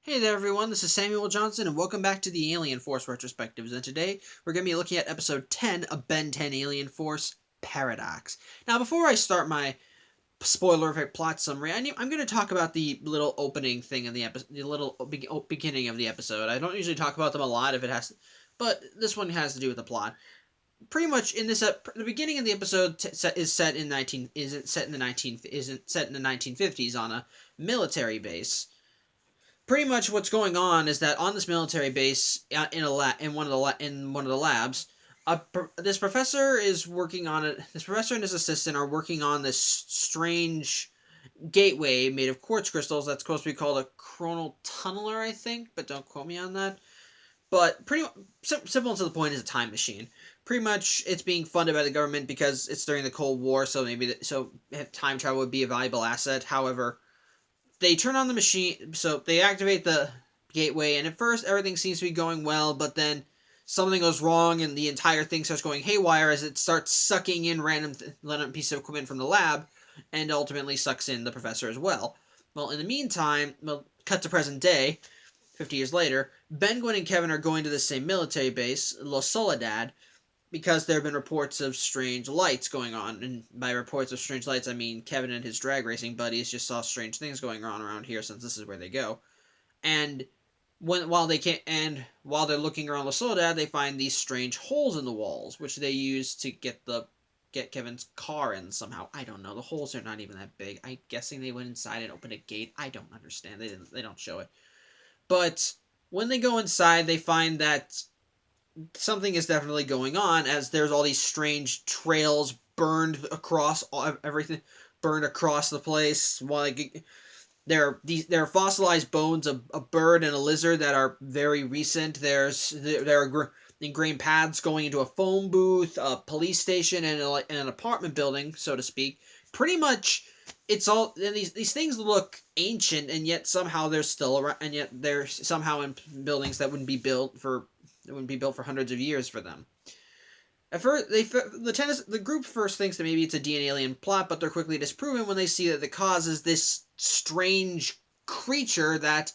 Hey there everyone, this is Samuel Johnson and welcome back to the Alien Force Retrospectives, and today we're going to be looking at episode 10 of Ben 10 Alien Force Paradox. Now before I start my spoilerific plot summary, I'm going to talk about the little opening thing in the episode, the little beginning of the episode. I don't usually talk about them a lot if it has to, but this one has to do with the plot. Pretty much in this the beginning of the episode is set in 1950s on a military base. Pretty much what's going on is that on this military base in one of the labs, this professor is working on it. This professor and his assistant are working on this strange gateway made of quartz crystals that's supposed to be called a chronal tunneler, I think, but don't quote me on that. But pretty simple and to the point is a time machine. Pretty much, it's being funded by the government because it's during the Cold War, so time travel would be a valuable asset. However, they turn on the machine, so they activate the gateway, and at first everything seems to be going well, but then something goes wrong and the entire thing starts going haywire as it starts sucking in random pieces of equipment from the lab, and ultimately sucks in the professor as well. Well, in the meantime, cut to present day, 50 years later, Ben, Gwen, and Kevin are going to the same military base, La Soledad, because there have been reports of strange lights going on. And by reports of strange lights, I mean Kevin and his drag racing buddies just saw strange things going on around here since this is where they go. And while they're looking around La Soledad, they find these strange holes in the walls, which they use to get Kevin's car in somehow. I don't know. The holes are not even that big. I'm guessing they went inside and opened a gate. I don't understand. They don't show it. But when they go inside, they find that something is definitely going on, as there's all these strange trails burned across everything, burned across the place. There are fossilized bones of a bird and a lizard that are very recent. There are ingrained paths going into a phone booth, a police station, and an apartment building, so to speak. Pretty much, it's all, and these things look ancient, and yet somehow they're still around, and yet they're somehow in buildings that wouldn't be built for hundreds of years for them. At first, the group first thinks that maybe it's a DNA alien plot, but they're quickly disproven when they see that the cause is this strange creature that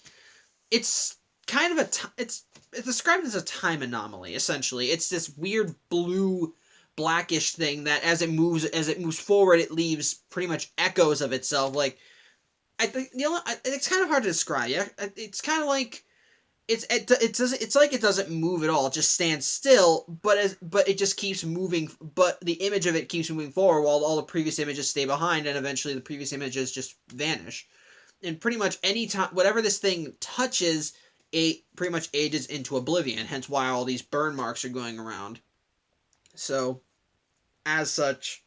it's kind of it's described as a time anomaly. Essentially, it's this weird blue, blackish thing that as it moves forward, it leaves pretty much echoes of itself. Like, I think it's kind of hard to describe. Yeah, it's kind of like it's like it doesn't move at all. It just stands still, but it just keeps moving. But the image of it keeps moving forward while all the previous images stay behind, and eventually the previous images just vanish. And pretty much any time, whatever this thing touches, it pretty much ages into oblivion. Hence why all these burn marks are going around. So, as such,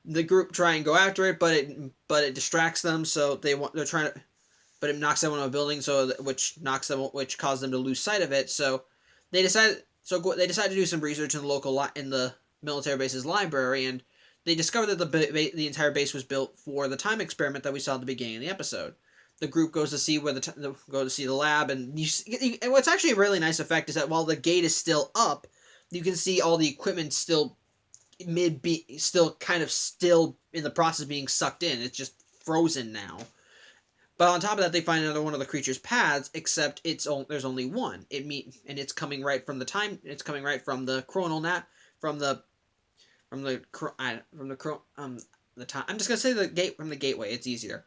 the group try and go after it, but it distracts them. So they're trying to. But it knocks them on a building, which caused them to lose sight of it. So they decide to do some research in the military base's library, and they discover that the entire base was built for the time experiment that we saw at the beginning of the episode. The group goes to see the lab, and and what's actually a really nice effect is that while the gate is still up, you can see all the equipment still in the process of being sucked in. It's just frozen now. But on top of that, they find another one of the creature's paths, except there's only one. And it's coming right from the time. It's coming right from the chronal the time. I'm just gonna say from the gateway. It's easier.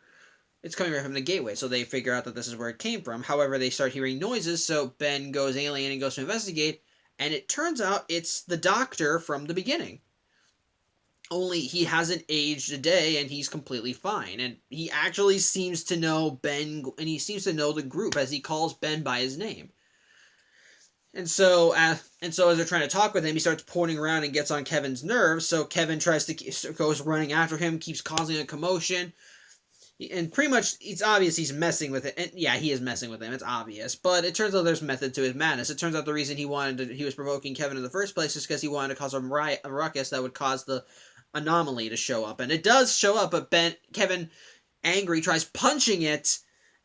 It's coming right from the gateway, so they figure out that this is where it came from. However, they start hearing noises, so Ben goes alien and goes to investigate, and it turns out it's the doctor from the beginning. Only he hasn't aged a day, and he's completely fine. And he actually seems to know Ben, and he seems to know the group, as he calls Ben by his name. And so as they're trying to talk with him, he starts pointing around and gets on Kevin's nerves. So Kevin goes running after him, keeps causing a commotion. And pretty much, it's obvious he's messing with it. And yeah, he is messing with him. It's obvious. But it turns out there's method to his madness. It turns out the reason he was provoking Kevin in the first place is because he wanted to cause a ruckus that would cause the anomaly to show up. And it does show up, but Kevin, angry, tries punching it,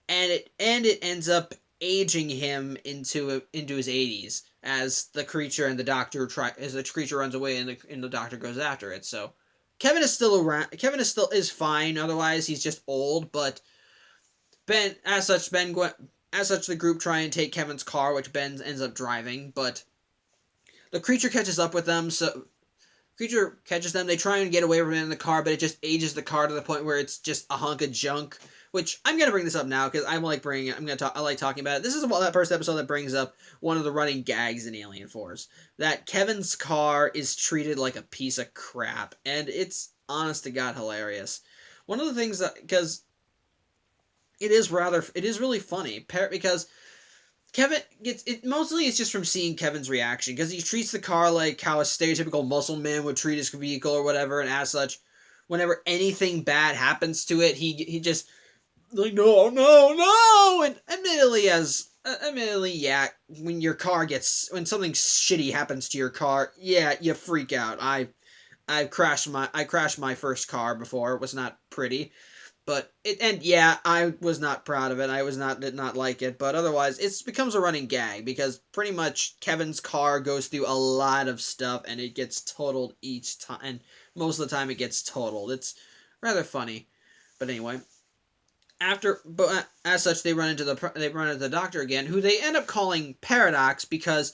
and it ends up aging him into his 80s as the creature runs away and the doctor goes after it. So Kevin is still around. Kevin is fine. Otherwise, he's just old. But As such, the group try and take Kevin's car, which Ben ends up driving, but the creature catches up with them. So creature catches them. They try and get away from it in the car, but it just ages the car to the point where it's just a hunk of junk. Which I'm gonna bring this up now because I like bringing it. I like talking about it. This is that first episode that brings up one of the running gags in Alien Force, that Kevin's car is treated like a piece of crap, and it's honest to God hilarious. One of the things that because it is really funny because Kevin gets it mostly it's just from seeing Kevin's reaction because he treats the car like how a stereotypical muscle man would treat his vehicle or whatever, and as such, whenever anything bad happens to it, he just like no no no, and admittedly yeah, when something shitty happens to your car, yeah, you freak out. I crashed my first car before. It was not pretty. Yeah, I was not proud of it. I did not like it, but otherwise, it becomes a running gag because pretty much Kevin's car goes through a lot of stuff and it gets totaled each time. And most of the time, it gets totaled. It's rather funny, but anyway. As such, they run into the doctor again, who they end up calling Paradox because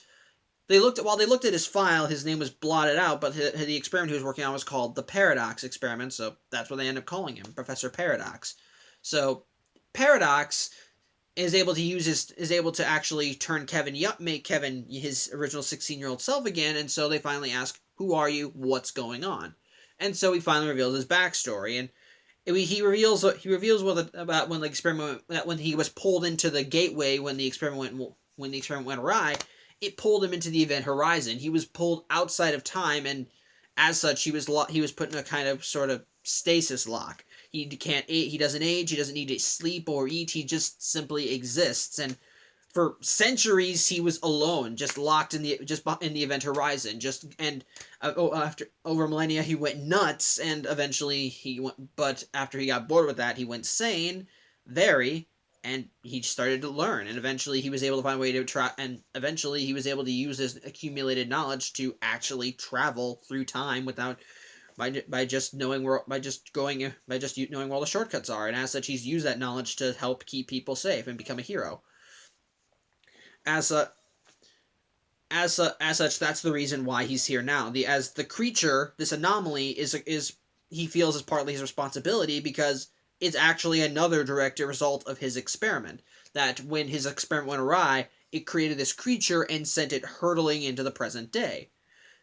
while they looked at his file, his name was blotted out, but the experiment he was working on was called the Paradox experiment, so that's what they end up calling him, Professor Paradox. So Paradox is able to actually make Kevin his original 16-year-old self again, and so they finally ask, "Who are you? What's going on?" And so he finally reveals his backstory, and he reveals about when the experiment when he was pulled into the gateway when the experiment went awry. It pulled him into the event horizon. He was pulled outside of time, and as such, he was put in a kind of sort of stasis lock. He doesn't age. He doesn't need to sleep or eat. He just simply exists. And for centuries, he was alone, just locked in the event horizon. After over millennia, he went nuts, and eventually he went. But after he got bored with that, he went sane, and he started to learn, and eventually he was able to find a way to try, and eventually he was able to use his accumulated knowledge to actually travel through time by just knowing where all the shortcuts are, and as such he's used that knowledge to help keep people safe and become a hero. As such, that's the reason why he's here now. As the creature, this anomaly is he feels is partly his responsibility because it's actually another direct result of his experiment. That when his experiment went awry, it created this creature and sent it hurtling into the present day.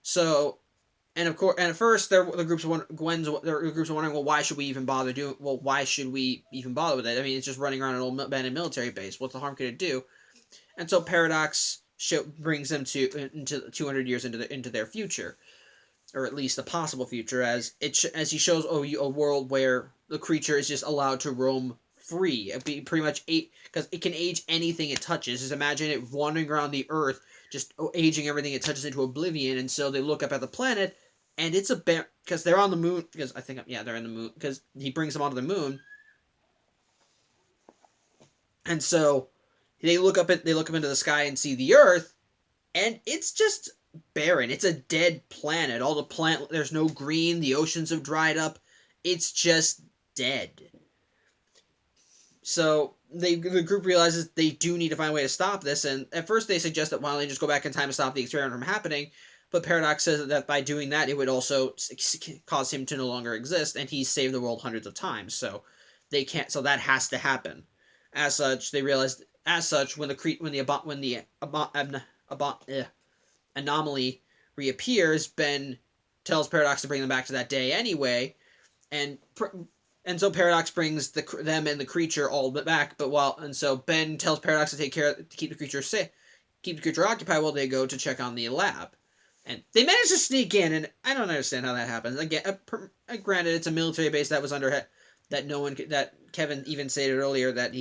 So, and of course, and at first, the groups are wondering, well, why should we even bother with it? I mean, it's just running around an old abandoned military base. What the harm could it do? And so Paradox brings them into 200 years into their future, or at least a possible future, as he shows a world where the creature is just allowed to roam free. It'd be pretty much because it can age anything it touches. Just imagine it wandering around the Earth, just aging everything it touches into oblivion. And so they look up at the planet, and it's because they're on the moon. Because I think they're in the moon because he brings them onto the moon, and so they look up into the sky and see the Earth, and it's just barren. It's a dead planet. There's no green. The oceans have dried up. It's just dead. So the group realizes they do need to find a way to stop this, and at first they suggest that why don't they just go back in time to stop the experiment from happening, but Paradox says that by doing that it would also cause him to no longer exist, and he's saved the world hundreds of times, so they can't. So that has to happen. As such, they realized. As such, when the anomaly reappears, Ben tells Paradox to bring them back to that day anyway, and so Paradox brings them and the creature all back. So Ben tells Paradox to keep the creature safe, keep the creature occupied while they go to check on the lab, and they manage to sneak in, and I don't understand how that happens. Again, granted, it's a military base that was that Kevin even stated earlier that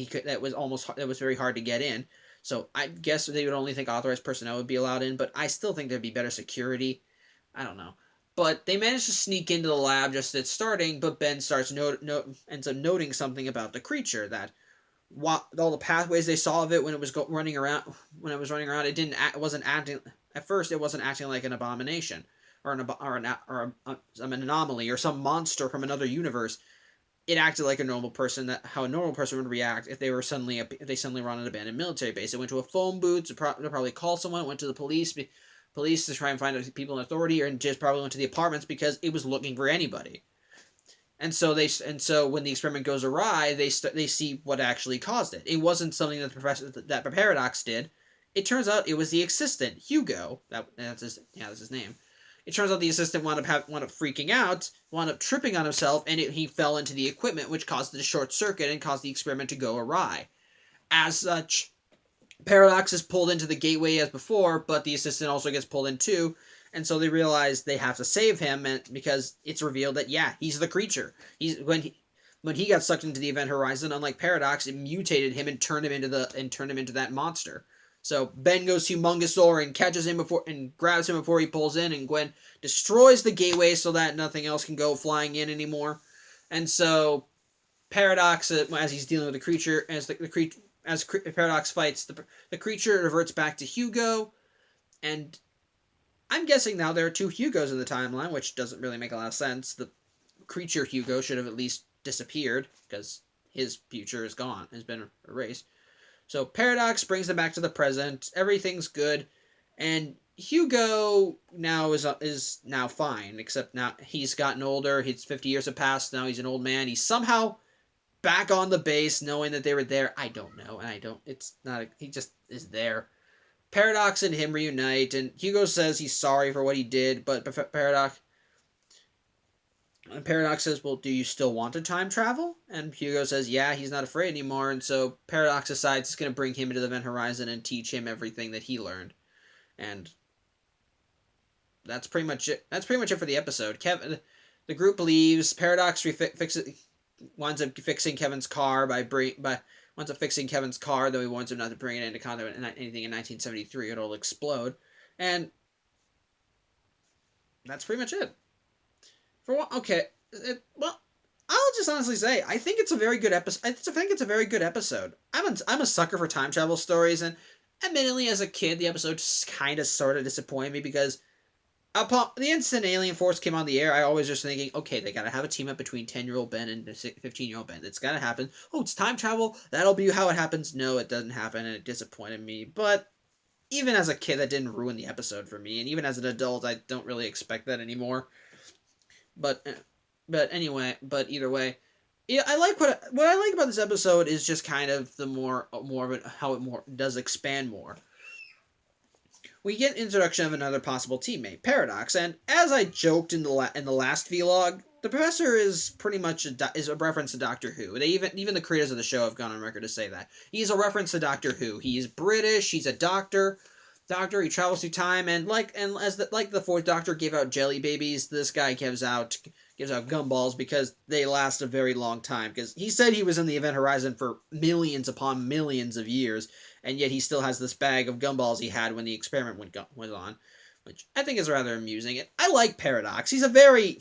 was very hard to get in. So I guess they would only think authorized personnel would be allowed in, but I still think there'd be better security. I don't know. But they managed to sneak into the lab just at starting, but Ben ends up noting something about the creature, that all the pathways they saw of it when it was running around, it wasn't acting like an abomination or an anomaly or some monster from another universe. it acted like a normal person, that how a normal person would react if they suddenly run an abandoned military base. It went to a phone booth to probably call someone. It went to the police to try and find people in authority, and just probably went to the apartments because it was looking for anybody. And so when the experiment goes awry, they see what actually caused it. It wasn't something that the Paradox did. It turns out it was the assistant, Hugo. That's his name. It turns out the assistant wound up freaking out, wound up tripping on himself, and he fell into the equipment, which caused it to short circuit and caused the experiment to go awry. As such, Paradox is pulled into the gateway as before, but the assistant also gets pulled in too, and so they realize they have to save him, and because it's revealed that he's the creature. When he got sucked into the event horizon, unlike Paradox, it mutated him and turned him into that monster. So Ben goes Humongosaur and catches him and grabs him before he pulls in, and Gwen destroys the gateway so that nothing else can go flying in anymore. And so Paradox, as he's dealing with the creature, as Paradox fights the creature, reverts back to Hugo, and I'm guessing now there are two Hugos in the timeline, which doesn't really make a lot of sense. The creature Hugo should have at least disappeared because his future is gone, has been erased. So Paradox brings them back to the present. Everything's good, and Hugo now is now fine. Except now he's gotten older. 50 years have passed. Now he's an old man. He's somehow back on the base, knowing that they were there. I don't know, and it's not. He just is there. Paradox and him reunite, and Hugo says he's sorry for what he did, but Paradox says, well, do you still want to time travel? And Hugo says, yeah, he's not afraid anymore. And so Paradox decides it's going to bring him into the event horizon and teach him everything that he learned. And that's pretty much it. That's pretty much it for the episode. The group leaves. Paradox winds up fixing Kevin's car winds up fixing Kevin's car, though he wants him not to bring it into contact with anything in 1973. It'll explode. And that's pretty much it. Well, I'll just honestly say I think it's a very good episode. I think it's a very good episode. I'm a sucker for time travel stories, and admittedly, as a kid, the episode just kind of sort of disappointed me because upon the instant Alien Force came on the air, I always just thinking, okay, they gotta have a team up between 10-year-old Ben and 15-year-old Ben. It's gotta happen. Oh, it's time travel. That'll be how it happens. No, it doesn't happen, and it disappointed me. But even as a kid, that didn't ruin the episode for me, and even as an adult, I don't really expect that anymore. But either way, yeah, I like what I like about this episode is just kind of the more of it, how it more does expand more. We get introduction of another possible teammate, Paradox, and as I joked in the last vlog, the professor is pretty much a reference to Doctor Who. They even the creators of the show have gone on record to say that he's a reference to Doctor Who. He's British. He's a doctor. He travels through time, and like the fourth Doctor gave out Jellybabies, this guy gives out Gumballs because they last a very long time. Because he said he was in the event horizon for millions upon millions of years, and yet he still has this bag of Gumballs he had when the experiment went on, which I think is rather amusing. And I like Paradox. He's a very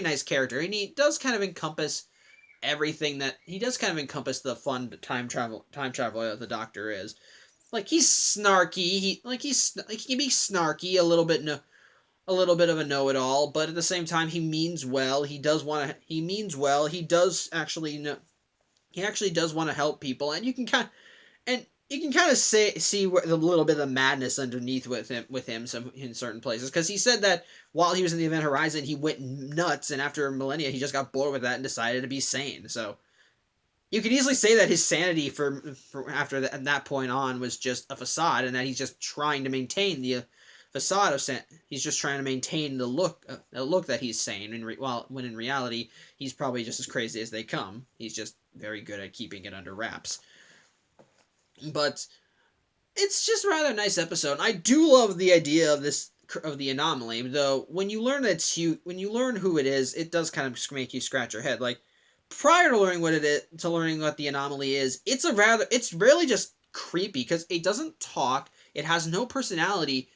nice character, and he does kind of encompass everything that he does kind of encompass the fun time travel that the Doctor is. Like, he's snarky. He can be snarky, a little bit of a know-it-all, but at the same time, he means well. He means well. He actually does want to help people, and you can kind of see a little bit of the madness underneath with him in certain places, because he said that while he was in the event horizon, he went nuts, and after millennia, he just got bored with that and decided to be sane. So you could easily say that his sanity for after that point on was just a facade, and that he's just trying to maintain the facade of he's just trying to maintain the look that he's sane, when in reality he's probably just as crazy as they come. He's just very good at keeping it under wraps. But it's just a rather nice episode. I do love the idea of the anomaly, though when you learn who it is, it does kind of make you scratch your head. Like, prior to learning what the anomaly is, it's really just creepy because it doesn't talk, it has no personality,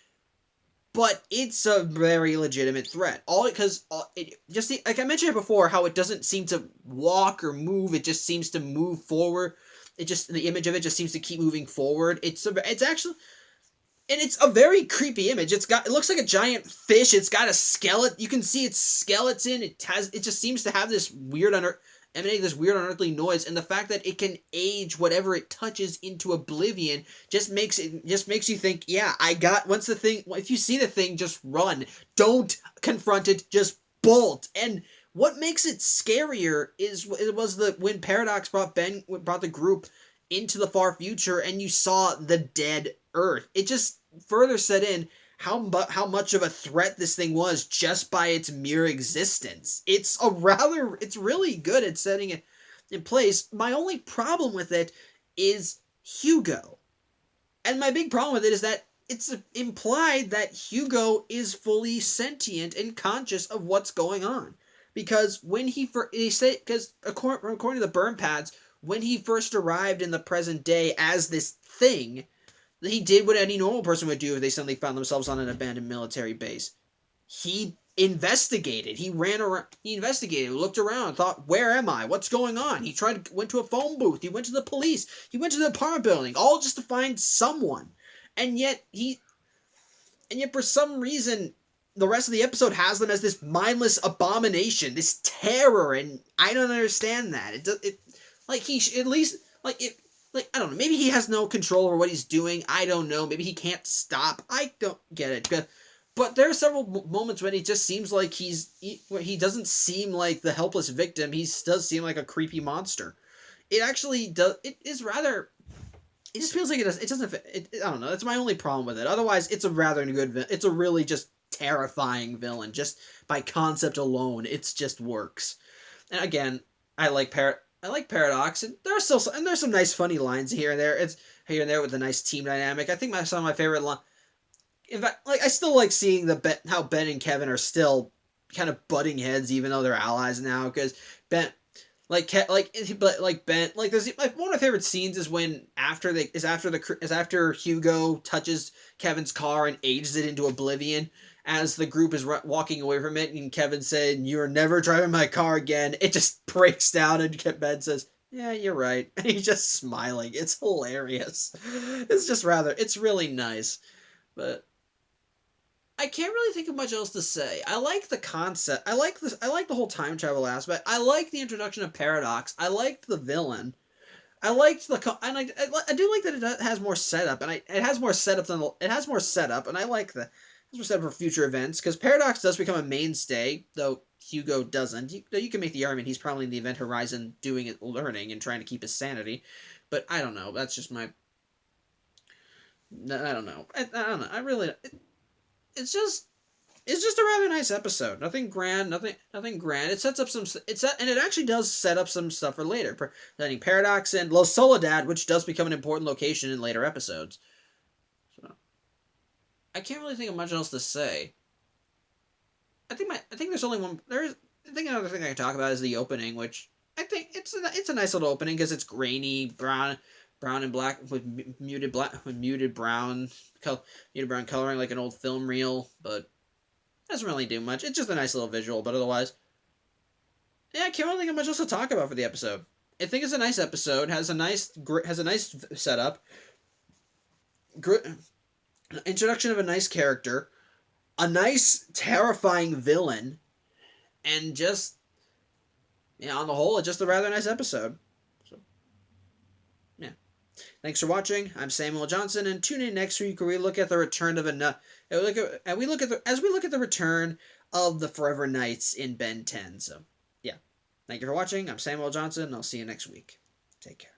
but it's a very legitimate threat. Like I mentioned before, how it doesn't seem to walk or move; it just seems to move forward. The image of it just seems to keep moving forward. It's a very creepy image. It looks like a giant fish. It's got a skeleton. You can see its skeleton. It just seems to have this weird emanating this weird unearthly noise, and the fact that it can age whatever it touches into oblivion just makes you think, yeah, once the thing, if you see the thing, just run. Don't confront it, just bolt. And what makes it scarier is it was the when Paradox brought the group into the far future, and you saw the dead Earth. It just further set in how much of a threat this thing was just by its mere existence. It's really good at setting it in place. My only problem with it is Hugo. And my big problem with it is that it's implied that Hugo is fully sentient and conscious of what's going on. Because when according to the burn pads, when he first arrived in the present day as this thing, he did what any normal person would do if they suddenly found themselves on an abandoned military base. He investigated. He ran around. He investigated. Looked around. Thought, "Where am I? What's going on?" He went to a phone booth. He went to the police. He went to the apartment building, all just to find someone. And yet for some reason, the rest of the episode has them as this mindless abomination, this terror, and I don't understand that. I don't know. Maybe he has no control over what he's doing. I don't know. Maybe he can't stop. I don't get it. But there are several moments when it just seems like he doesn't seem like the helpless victim. He does seem like a creepy monster. It actually does. It is rather. It just feels like it doesn't. I don't know. That's my only problem with it. Otherwise, it's a rather good. It's a really just terrifying villain. Just by concept alone, it just works. And again, I like Paradox, and there's some nice funny lines here and there. It's here and there with a nice team dynamic. I think some of my favorite lines. In fact, I still like seeing how Ben and Kevin are still kind of butting heads, even though they're allies now. Because Ben, Ben, there's one of my favorite scenes is when after Hugo touches Kevin's car and ages it into oblivion. As the group is walking away from it, and Kevin said, "You're never driving my car again," it just breaks down, and Ben says, "Yeah, you're right," and he's just smiling. It's hilarious. It's really nice, but I can't really think of much else to say. I like the concept. I like the whole time travel aspect. I like the introduction of Paradox. I liked the villain. I liked I do like that it has more setup, and it has more setup, and I like the. We're set for future events, because Paradox does become a mainstay, though Hugo doesn't. You can make the argument he's probably in the event horizon doing it, learning, and trying to keep his sanity. But I don't know. That's just my... I don't know. I don't know. It's just a rather nice episode. Nothing grand. Nothing grand. It sets up and it actually does set up some stuff for later. Presenting Paradox and La Soledad, which does become an important location in later episodes. I can't really think of much else to say. I think there's only one. I think another thing I can talk about is the opening, which I think it's a nice little opening because it's grainy, brown and black with muted brown coloring like an old film reel, but it doesn't really do much. It's just a nice little visual, but otherwise, yeah, I can't really think of much else to talk about for the episode. I think it's a nice episode. Has a nice setup. Introduction of a nice character, a nice terrifying villain, and just on the whole, it's just a rather nice episode. So, yeah. Thanks for watching. I'm Samuel Johnson, and tune in next week where we look at the return of as we look at the return of the Forever Knights in Ben 10. So, yeah. Thank you for watching. I'm Samuel Johnson, and I'll see you next week. Take care.